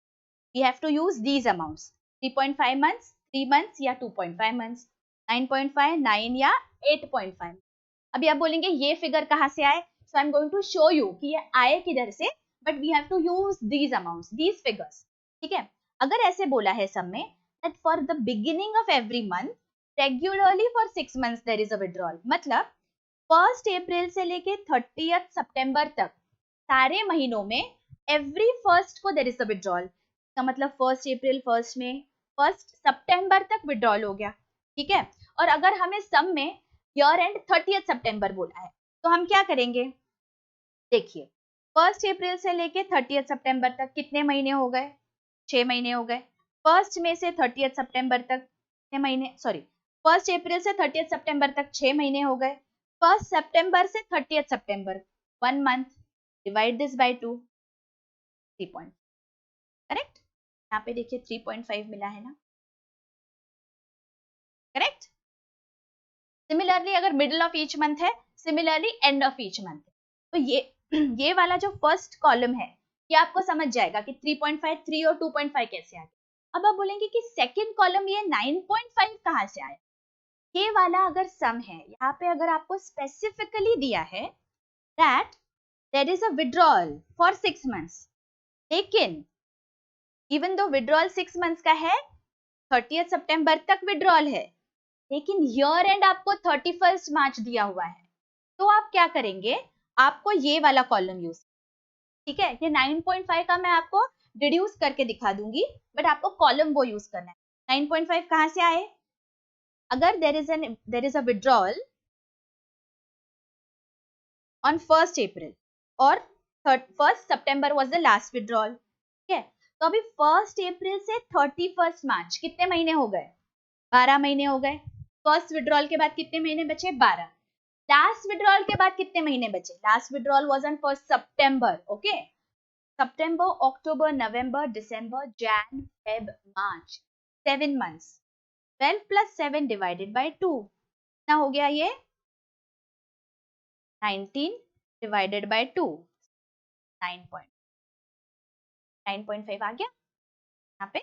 we have to use these amounts, 3.5 months, 3 months या 2.5 मंथ्स, 9.5, 9 या 8.5। अभी आप बोलेंगे ये फिगर कहाँ से आए? So I am going to show you कि ये आए किधर से, but we have to use these amounts, these figures. ठीक है, अगर ऐसे बोला है सब में that for the beginning of every month regularly for 6 months there is a withdrawal, मतलब 1st अप्रैल से लेके 30th सितंबर तक सारे महीनों में एवरी फर्स्ट को देयर इज अ विड्रॉल। इसका मतलब 1st अप्रैल, 1st मई, 1st सितंबर तक विड्रॉल हो गया। ठीक है, और अगर हमें सम में ईयर एंड 30th सितंबर बोला है तो हम क्या करेंगे? देखिए 1st अप्रैल से लेके 30th सितंबर तक कितने महीने हो गए? 6 महीने हो गए। 1st मई से 30th सितंबर तक कितने महीने, सॉरी 1st अप्रैल से 30th सितंबर तक 6 महीने हो गए। 1st सितंबर से 30th September 1 month, divide this by 2, 3 point, correct? यहाँ पे देखिए 3.5 मिला है ना, करेक्ट? सिमिलरली अगर मिडिल ऑफ ईच मंथ है, similarly and of each month है, तो ये वाला जो फर्स्ट कॉलम है ये आपको समझ जाएगा कि 3.5, 3 और 2.5 कैसे आ गए। अब आप बोलेंगे कि सेकंड कॉलम ये 9.5 कहाँ से आया? ये वाला अगर सम है, यहाँ पे अगर आपको स्पेसिफिकली दिया है that there is a withdrawal for 6 months, लेकिन इवन दो विड्रॉल 6 मंथ्स का है, 30th सितंबर तक विड्रॉल है, लेकिन ईयर एंड आपको 31st मार्च दिया हुआ है, तो आप क्या करेंगे? आपको ये वाला कॉलम यूज, ठीक है, ये 9.5 का मैं आपको डिड्यूस करके दिखा दूंगी, बट आपको कॉलम वो यूज करना है। 9.5 कहाँ से आए? अगर there is a withdrawal on 1st अप्रैल और 1st September was the last withdrawal, ठीक है, तो अभी 1st अप्रैल से 31st मार्च कितने महीने हो गए? 12 महीने हो गए। फर्स्ट विड्रॉल के बाद कितने महीने बचे? 12। लास्ट विड्रॉल के बाद कितने महीने बचे? Last withdrawal was on 1st September, okay, September, October, November, December, Jan, Feb, March, 7 months, 12 plus 7 divided by 2, कितना हो गया ये? 19 डिवाइडेड बाय 2, 9.5 आ गया यहाँ पे।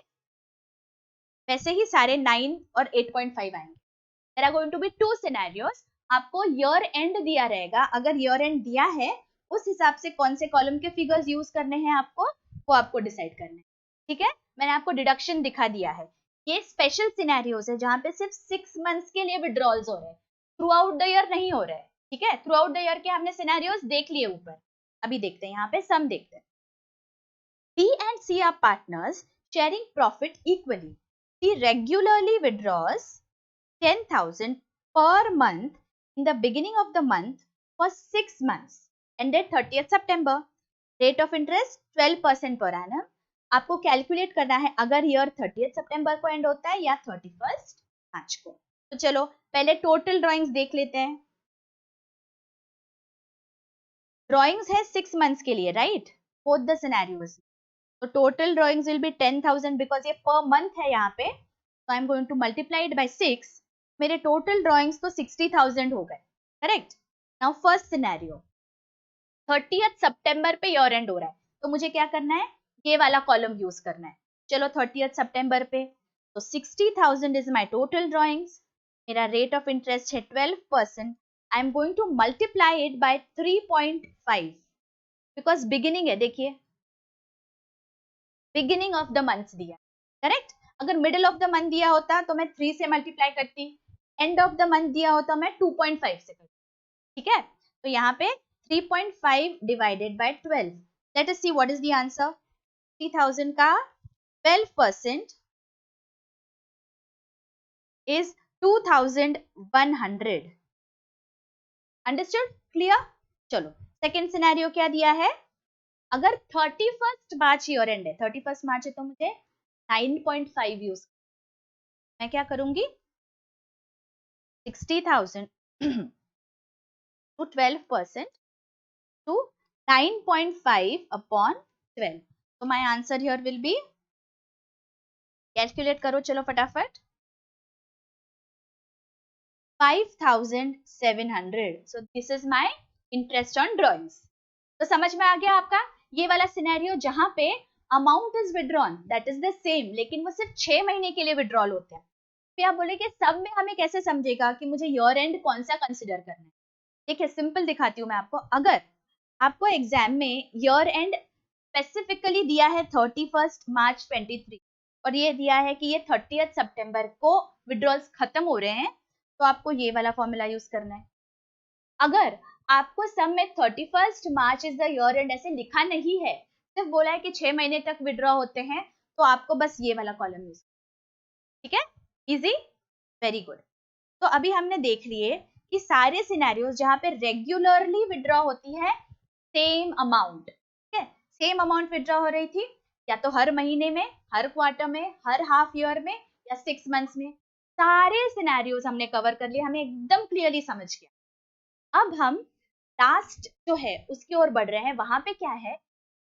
वैसे ही सारे 9 और 8.5 आएंगे। There are going to be two scenarios, आपको ईयर एंड दिया रहेगा, अगर ईयर एंड दिया है उस हिसाब से कौन से कॉलम के फिगर्स यूज करने हैं आपको, वो आपको डिसाइड करना है। ठीक है, मैंने आपको डिडक्शन दिखा दिया है। ये स्पेशल सिनेरियोस है जहां पे सिर्फ 6 मंथ्स के लिए विड्रॉल्स हो रहे हैं, थ्रू आउट द ईयर नहीं हो रहे हैं। ठीक है, थ्रू आउट द ईयर के हमने सिनेरियोस देख लिए ऊपर, अभी देखते हैं यहाँ पे सम देखते हैं। B and C are partners sharing profit equally. C regularly withdraws 10,000 per month in the beginning of the month for 6 months ended 30th September. Rate of interest 12% per annum. आपको कैलकुलेट करना है अगर ईयर 30th सितंबर को and होता है या 31st मार्च को। तो चलो पहले टोटल ड्राइंग्स देख लेते हैं। ड्राइंग्स है 6 मंथ्स के लिए, राइट, बोथ द सिनेरियोज। तो total drawings will be 10,000 because ये पर मंथ है यहाँ पे, तो आई am going to multiply it by 6। मेरे टोटल ड्राइंग्स तो 60,000 हो गए, correct. Now first scenario, 30th सितंबर पे ईयर एंड हो रहा है, तो मुझे क्या करना है? ये वाला कॉलम यूज करना है। चलो 30th सितंबर पे, तो 60,000 इज माय टोटल ड्राइंग्स, मेरा रेट ऑफ इंटरेस्ट है 12%, आई am going to multiply it by 3.5 because beginning है, देखिए बिगिनिंग ऑफ द मंथ दिया, करेक्ट। अगर मिडिल ऑफ द मंथ दिया होता तो मैं 3 से मल्टीप्लाई करती, एंड ऑफ द मंथ दिया होता मैं 2.5 से करती, ठीक है। तो यहाँ पे 3.5 divided by 12, let us see what is the answer. 3000 का 12% इज 2100। Understood, clear? चलो सेकेंड सिनेरियो क्या दिया है? अगर 31st मार्च ईयर एंड है, 31st मार्च है, तो मुझे 9.5 यूज, मैं क्या करूंगी? 60,000 to 12% to 9.5 upon 12. So my answer here will be calculate करो चलो फटाफट। 5,700. So this is my interest on drawings. तो समझ में आ गया आपका ये वाला सिनेरियो जहां पे amount is withdrawn that is the same, लेकिन वो सिर्फ 6 महीने के लिए विड्रॉल होते हैं। फिर आप बोले कि सब में हमें कैसे समझेगा कि मुझे ईयर एंड कौन सा कंसिडर करना है। देखिए सिंपल दिखाती हूँ मैं आपको। अगर आपको एग्जाम में ईयर एंड स्पेसिफिकली दिया है 31 मार्च 23 और ये दिया है कि ये 30 सितंबर को विड्रॉल्स खत्म हो रहे हैं, तो आपको ये वाला फॉर्मूला यूज करना है। अगर आपको सम में 31 मार्च इज द ईयर एंड ऐसे लिखा नहीं है, सिर्फ बोला है कि 6 महीने तक विड्रॉ होते हैं, तो आपको बस ये वाला कॉलम यूज। ठीक है, इजी, वेरी गुड। तो अभी हमने देख लिए कि सारे सिनेरियोज जहां पे रेगुलरली विड्रॉ होती है सेम अमाउंट, ठीक है, सेम अमाउंट विड्रॉ हो रही थी, या तो हर महीने में, हर क्वार्टर में, हर हाफ ईयर में, या 6 मंथ्स में। सारे सिनेरियोज हमने कवर कर लिए, हमें एकदम क्लियरली समझ गया। अब हम लास्ट जो है उसकी ओर बढ़ रहे हैं। वहां पे क्या है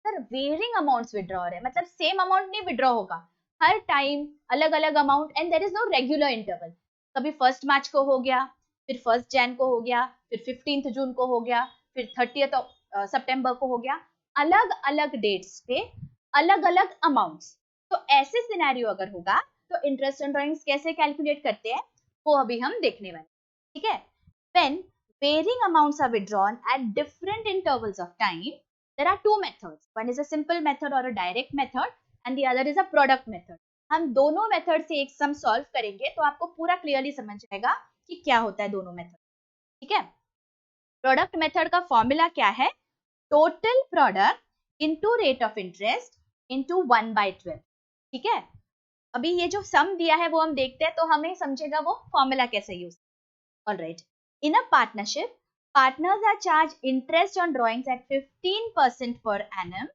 सर, वेरिंग अमाउंट्स विड्रॉ हो रहे हैं, मतलब सेम अमाउंट नहीं विड्रॉ होगा, हर टाइम अलग अलग amount, and there is no regular interval. कभी 1 मार्च को हो गया, फिर 1 जैन को हो गया, फिर 15 जून को हो गया, फिर 30 सितंबर को हो गया, अलग अलग डेट्स पे अलग अलग अमाउंट्स। तो ऐसे सिनेरियो अगर होगा तो इंटरेस्ट ऑन ड्राइंग्स कैसे कैलकुलेट करते हैं वो अभी हम देखने वाले। ठीक है, when varying amounts are withdrawn at different intervals of time, there are two methods. One is a simple method or a direct method and the other is a product method. हम दोनों मेथड से एक sum solve करेंगे तो आपको पूरा clearly समझ जाएगा कि क्या होता है दोनों मेथड। ठीक है, प्रोडक्ट मेथड का फॉर्मूला क्या है, total product into rate of interest into 1/12। ठीक है, अभी ये जो सम दिया है वो हम देखते हैं तो हमें समझेगा वो फॉर्मूला कैसे use. Alright, in a partnership, partners are charged interest on drawings at 15% per annum.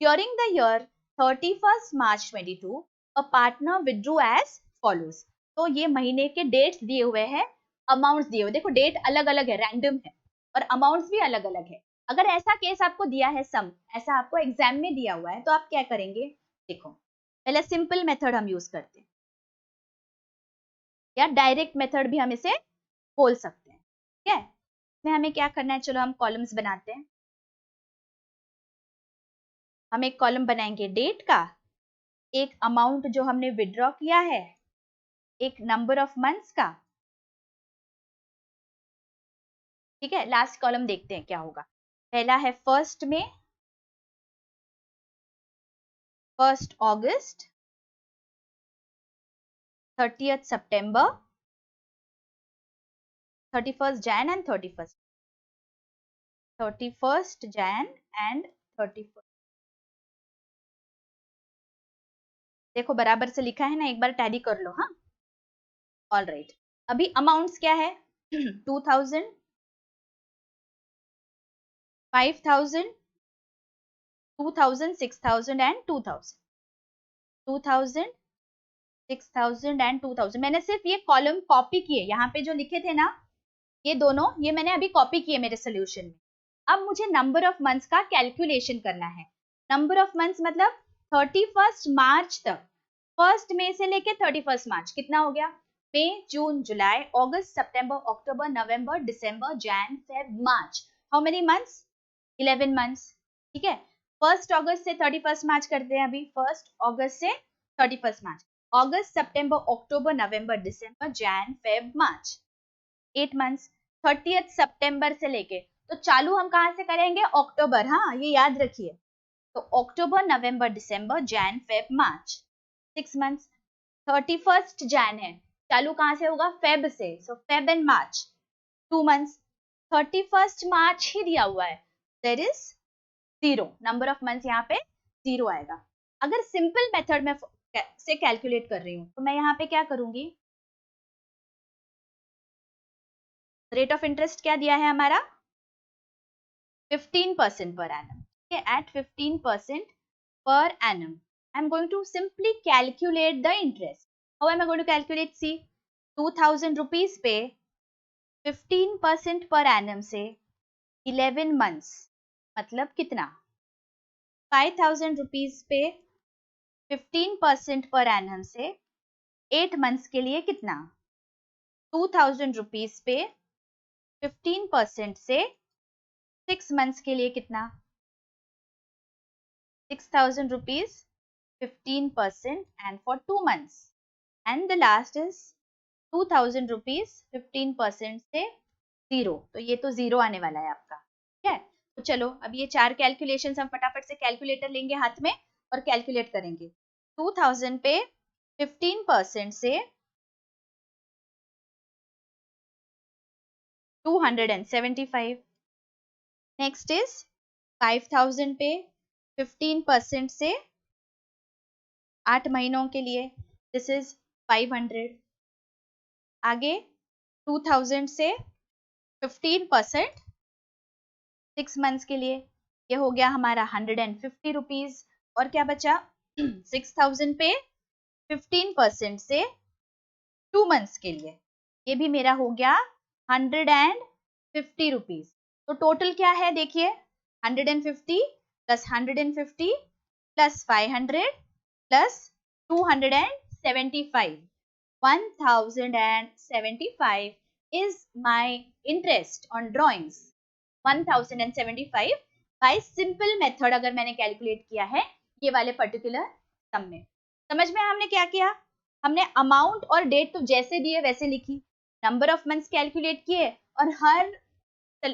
During the year 31st March 22, a partner withdrew as follows. तो ये महीने के डेट्स दिए हुए हैं, अमाउंट्स दिए हुए, देखो डेट अलग अलग है, रैंडम है, और अमाउंट्स भी अलग अलग है। अगर ऐसा केस आपको दिया है सम, ऐसा आपको एग्जाम में दिया हुआ है, तो आप क्या करेंगे, देखो पहले सिंपल मेथड हम यूज करते हैं, या डायरेक्ट मेथड भी हम इसे बोल सकते हैं। ठीक है, इसमें हमें क्या करना है, चलो हम कॉलम्स बनाते हैं। हम एक कॉलम बनाएंगे डेट का, एक अमाउंट जो हमने विड्रॉ किया है, एक नंबर ऑफ मंथ्स का। ठीक है, लास्ट कॉलम देखते हैं क्या होगा। पहला है 1 में, 1 अगस्त, 30 सितंबर, 31 जैन एंड 31 जैन एंड 31। देखो बराबर से लिखा है ना, एक बार टैली कर लो। हाँ, ऑलराइट, अभी अमाउंट्स क्या है 2000, 5000, 2000, 6000 एंड 2000, 2000, 6000 एंड 2000। मैंने सिर्फ ये कॉलम कॉपी किए, यहाँ पे जो लिखे थे ना ये दोनों, ये मैंने अभी कॉपी किए मेरे सोल्यूशन में। अब मुझे नंबर ऑफ मंथ्स का कैलकुलेशन करना है। नंबर ऑफ मंथ्स मतलब 31 मार्च तक, 1 मई से लेके 31 मार्च, कितना हो गया, May, June, July, August, September, October, November, December, Jan, Feb, March. How many months, 11 months. ठीक है, 1 अगस्त से 31 मार्च करते हैं अभी, 1 अगस्त से 31 मार्च, अगस्त, सितंबर, अक्टूबर, नवंबर, दिसंबर, जैन, फेब, मार्च, 8 मंथ्स। 30 सितंबर से लेके, तो चालू हम कहां से करेंगे, अक्टूबर, हाँ ये याद रखिए। तो अक्टूबर, नवंबर, दिसंबर, जैन, फेब, मार्च, 6 मंथ्स। 31 जैन है, चालू कहां से होगा, फेब से, so Feb and March, 2 months. 31 मार्च ही दिया हुआ है, there is 0, number of months यहाँ पे 0 आएगा। अगर सिंपल मेथड में से कैलकुलेट कर रही हूँ तो मैं यहाँ पे क्या करूंगी, रेट ऑफ इंटरेस्ट क्या दिया है हमारा, 15% per annum. Okay, at 15% per annum, I'm going to simply calculate the interest. How am I going to calculate? See, 2000 rupees पे 15% per annum से 11 months मतलब कितना, 5000 rupees पे 15% पर एनम से 8 मंथ्स के लिए कितना? 2000 रुपीज पे 15% से 6 मंथ्स के लिए कितना? 6000 rupees 15% and for 2 months, and the last is 2000 rupees 15% से 0, तो ये तो 0 आने वाला है आपका, ठीक है। तो चलो अब ये 4 कैलकुलेशंस हम फटाफट से कैलकुलेटर लेंगे हाथ में और कैलकुलेट करेंगे। 2000 पे 15% से 275, नेक्स्ट इज 5000 पे 15% से 8 महीनों के लिए, दिस इज 500। आगे 2000 से 15% 6 मंथ्स के लिए, ये हो गया हमारा 150 रुपीज। और क्या बचा? 6000 पे 15% से 2 मंथ्स के लिए, ये भी मेरा हो गया 150 रुपीज। तो टोटल क्या है देखिए, 150 plus 150 plus 500 plus 275, 1075 is my interest on drawings। 1075 by simple method अगर मैंने कैलकुलेट किया है ये वाले पर्टिकुलर सम में। समझ में हमने क्या किया? हमने अमाउंट और डेट तो जैसे दिए वैसे लिखी, नंबर ऑफ मंथ्स कैलकुलेट किए और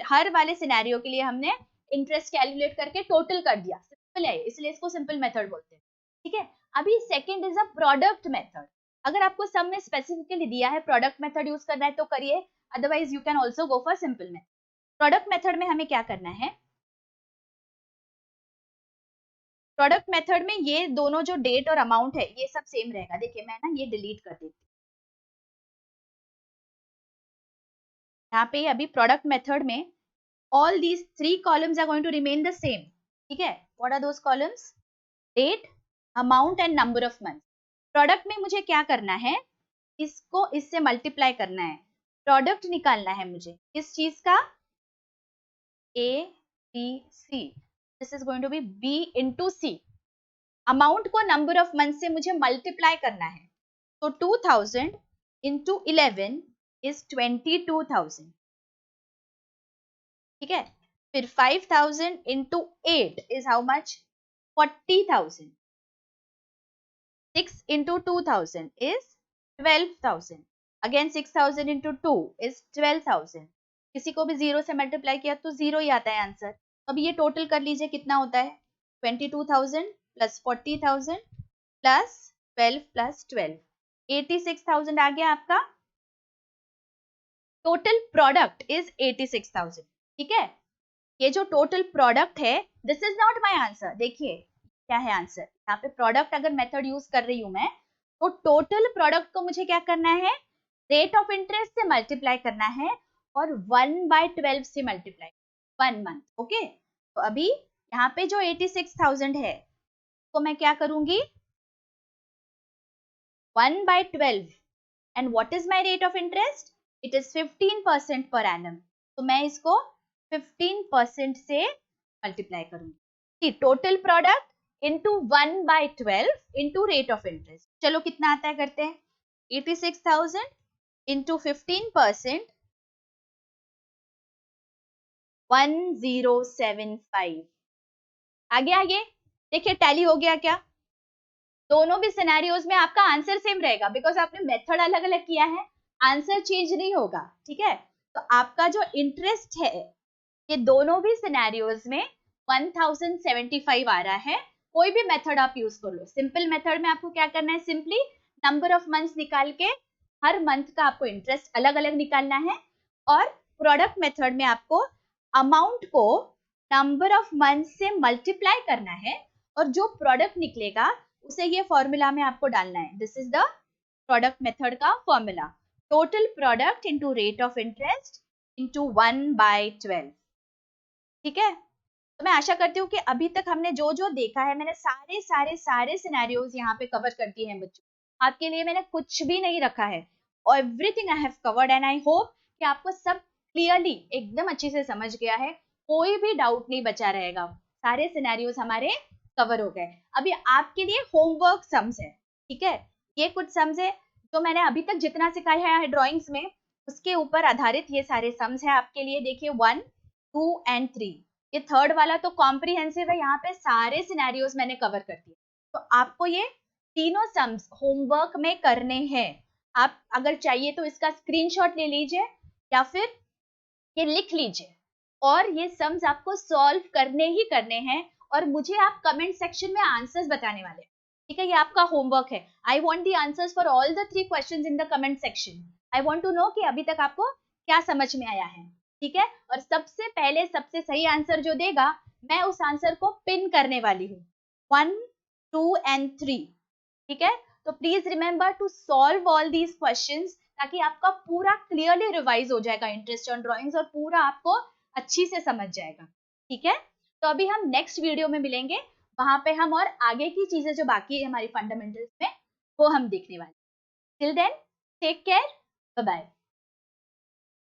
हर वाले सिनेरियो के लिए हमने इंटरेस्ट कैलकुलेट करके टोटल कर दिया। सिंपल है, इसलिए इसको सिंपल मेथड बोलते हैं, ठीक है। अभी second is a product method. अगर आपको सम में स्पेसिफिकली दिया है प्रोडक्ट मेथड यूज करना है तो करिए, otherwise you can also go for simple method. Product method में हमें क्या करना है? प्रोडक्ट मेथड में ये दोनों जो डेट और अमाउंट है ये सब सेम रहेगा। देखिए मैं ना ये डिलीट कर देती हूँ, यहाँ पे अभी प्रोडक्ट मेथड में all these 3 columns are going to remain the same, ठीक है। what are those columns? date, amount and number of months। Product में मुझे क्या करना है? इसको इससे मल्टीप्लाई करना है, प्रोडक्ट निकालना है मुझे किस चीज का? A B C, this is going to be B into C। Amount को नंबर ऑफ मंथ से मुझे मल्टीप्लाई करना है, तो 2000 into 11 is 22,000, ठीक है। फिर 5000 into 8 is how much? 40,000। 6 into 2000 is 12,000। Again 6000 into 2 is 12,000। किसी को भी 0 से मल्टीप्लाई किया तो 0 ही आता है आंसर। अब ये टोटल कर लीजिए कितना होता है? 22,000 प्लस 40,000 प्लस 12 प्लस 12, 86,000 आ गया आपका। टोटल प्रोडक्ट इज 86,000, ठीक है। ये जो टोटल प्रोडक्ट है, this is not my answer. देखिए क्या है आंसर, यहाँ पे प्रोडक्ट अगर मेथड यूज कर रही हूं मैं, तो टोटल प्रोडक्ट को मुझे क्या करना है? रेट ऑफ इंटरेस्ट से मल्टीप्लाई करना है और 1/12 से मल्टीप्लाई 1 मंथ, ओके। तो अभी यहाँ पे जो 86,000 है तो मैं क्या करूंगी? 1/12 and what is my rate of interest? It is 15% per annum, तो मैं इसको 15% से मल्टीप्लाई करूंगी। Total product into 1/12 into rate of interest, चलो कितना आता है करते हैं। 86,000 इंटू 15%, 1075 आ गया। ये देखिए टैली हो गया क्या? दोनों भी सिनेरियोज में आपका आंसर सेम रहेगा बिकॉज आपने मेथड अलग अलग किया है, आंसर चेंज नहीं होगा, ठीक है। तो आपका जो इंटरेस्ट है ये दोनों भी सिनेरियोज में 1075 आ रहा है। कोई भी मेथड आप यूज कर लो। सिंपल मेथड में आपको क्या करना है? सिंपली नंबर ऑफ मंथ्स निकाल के हर मंथ का आपको इंटरेस्ट अलग अलग निकालना है, और प्रोडक्ट मेथड में आपको अमाउंट को नंबर ऑफ मंथ्स से मल्टीप्लाई करना है और जो प्रोडक्ट निकलेगा उसे ये फॉर्मूला में आपको डालना है। This is the product method का formula, total product into rate of interest into 1/12, ठीक है। तो मैं आशा करती हूँ कि अभी तक हमने जो जो देखा है, मैंने सारे सिनेरियोज यहाँ पे कवर कर दिए हैं बच्चों। आपके लिए मैंने कुछ भी नहीं रखा है, everything I have covered and I hope कि आपको सब क्लियरली एकदम अच्छे से समझ गया है, कोई भी डाउट नहीं बचा रहेगा। सारे सिनेरियोज हमारे कवर हो गए। अभी आपके लिए होमवर्क सम्स है, ठीक है। ये कुछ सम्स है जो मैंने अभी तक जितना सिखाया है ड्राइंग्स में, उसके ऊपर आधारित ये सारे सम्स है आपके लिए। देखिए 1, 2 एंड 3। ये थर्ड वाला तो कॉम्प्रिहेंसिव है, यहाँ पे सारे सिनेरियोज मैंने कवर कर दिए। तो आपको ये तीनों सम्स होमवर्क में करने हैं। आप अगर चाहिए तो इसका स्क्रीनशॉट ले लीजिए या फिर ये लिख लीजिए, और ये सम्स आपको सॉल्व करने ही करने हैं, और मुझे आप कमेंट सेक्शन में आंसर्स बताने वाले हैं, ठीक है। ये आपका होमवर्क है। I want the answers for all the 3 questions in the comment section. I want to know कि अभी तक आपको क्या समझ में आया है, ठीक है। और सबसे पहले सबसे सही आंसर जो देगा, मैं उस आंसर को पिन करने वाली हूँ 1, 2 एंड 3, ठीक है। तो please remember to solve all these questions, ताकि आपका पूरा क्लियरली रिवाइज हो जाएगा इंटरेस्ट ऑन ड्राइंग्स, और पूरा आपको अच्छी से समझ जाएगा, ठीक है। तो अभी हम नेक्स्ट वीडियो में मिलेंगे, वहां पे हम और आगे की चीजें जो बाकी है हमारी फंडामेंटल्स में, वो हम देखने वाले। Till then take care, bye bye.